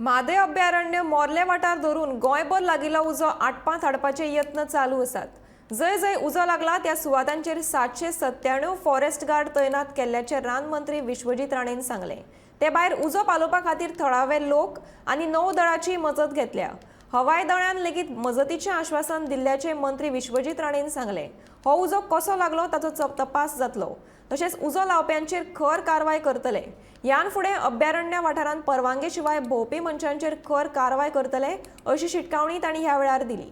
म्हादय अभयारण्य मोर्ले वाठार धरून गोंयभर लागिल्लो उजो आटपांत हाडपाचे यत्न चालू आसात। जंय जंय उजो लागला त्या सुवातांचेर 797 फॉरेस्ट गार्ड तैनात केल्ल्याचे रान मंत्री विश्वजीत राणेन सांगले। ते भायर उजो पालोवपा खातीर थळावे लोक आनी नौदळाची मजत घेतल्या। हवाई दळान लेगीत मजतीचें आश्वासन दिल्ल्याचे मंत्री विश्वजीत राणेन सांगले। हो उजो कसो लागलो ताचो तपास जातलो, तशेंच उजो लावप्यांचेर खर कारवाय करतले। यान फुडें अभयारण्य वाठारांत परवानगी शिवाय भोंवपी मनशांचेर खर कारवाय करतले अशी शिटकावणी तांणी ह्या वेळार दिली।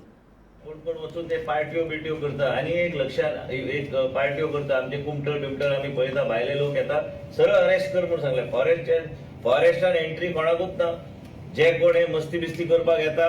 कोण वचून ते पार्ट्यो बिट्यो करता आनी एक लक्षात एक पार्ट्यो करता आमचे कुमटर बिमटर आमी पळयता, भायले लोक येता सरळ अरेस्ट कर म्हणून सांगले। फॉरेस्टान एंट्री कोणाकूच ना। जे कोण हे मस्ती बिस्ती करपाक येता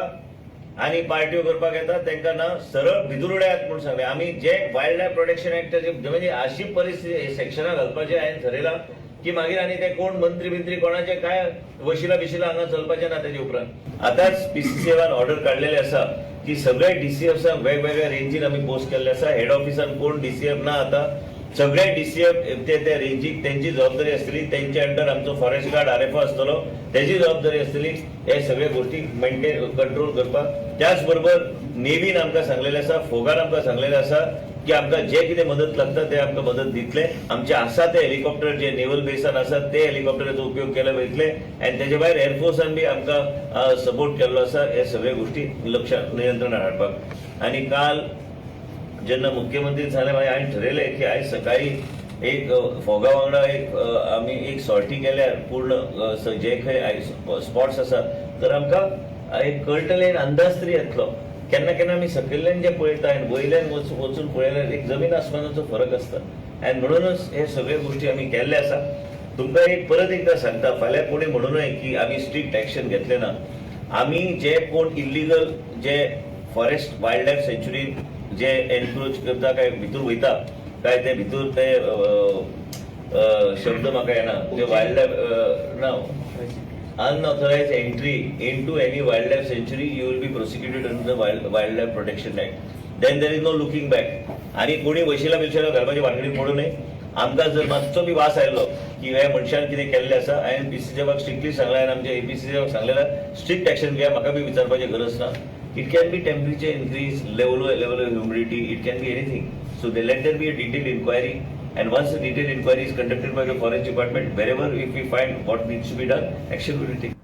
आनी पार्ट्यो करपाक येता तांकां ना, सरळ भितर उडयात म्हणून सांगले। आमी जे वायल्ड लायफ प्रोटेक्शन एक्टाचे म्हणजे अशी परिस्थिती सेक्शनां घालपाचें हांवें ठरयलां की मागीर आनी ते कोण मंत्री बिंत्री कोणाचे काय वशिला बिशिला हांगा चलपाचें ना। तेजे उपरांत आतांच पीसीसीएलान ऑर्डर काडलेले आसा की सगळे डीसीएफसांक वेगवेगळ्या रेंजीन आमी पोस्ट केल्ले आसा। हेड ऑफिसान कोण डीसीएफ ना, आता सगळे डीसीएफ ते रेंजीक त्यांची जबाबदारी आसतली, त्यांचे अंडर आमचो फॉरेस्ट गार्ड आरएफओ आसतलो, त्याची जबाबदारी आसतली हे सगळे गोष्टी मेंटेन कंट्रोल करपाक। त्याच बरोबर नेवीन आमकां सांगलेले आसा, फोगान आमकां सांगलेले आसा की आमकां जे कितें मदत लागता ते आमकां मदत दितले। आमचे आसा ते हेलिकॉप्टर जे नेवल बेसान आसात ते हेलिकॉप्टराचो उपयोग केले वयतले आनी तेजे भायर एअरफोर्सान बी आमकां सपोर्ट केल्लो आसा हे सगळे गोष्टी लक्षात नियंत्रणात हाडपाक। आनी काल जेन्ना मुख्यमंत्री झाले हांवें ठरयलें की आयज सकाळी एक फोगा वांगडा आमी एक सॉर्टी केल्यार पूर्ण जे खंय स्पॉट्स आसा तर आमकां एक कळटलें, अंदाज तरी येतलो। केन्ना केन्ना आमी सकयल्यान जे पळयता आनी वयल्यान वचून पळयल्यार एक जमीन आसमानाचो फरक आसता आनी म्हणूनच हे सगळे गोष्टी आमी केल्ले आसा। तुमकां एक परत एकदां सांगता, फाल्यां कोणी म्हणू नये की आमी स्ट्रिक्ट एक्शन घेतले ना। आमी जे कोण इल्लीगल जे फॉरेस्ट वायल्ड लायफ सँच्युरीन जे एनक्रोच करता काय भितर वयता काय ते भितर ते शब्द म्हाका येना, जे वायल्ड लायफ ना unauthorized entry into any wildlife sanctuary, you will be prosecuted under the Wildlife Protection Act. Then there is no looking back. आणि कोणी वशिला बिशिला घालपाची वाटणी पडू नये। आमकां जर मातसो बी वास आयलो की ह्या मनशान कितें केल्लें आसा हांवें पीसीसीएफाक स्ट्रिक्टली सांगलां आनी आमच्या एपीसीसीएफाक सांगलें स्ट्रिक्ट एक्शन घेया, म्हाका बी विचारपाची गरज ना। It can be temperature increase, level of humidity, it can be anything. So they let there be a detailed inquiry. And once a detailed inquiry is conducted by the Forest Department, wherever if we find what needs to be done, action will be taken.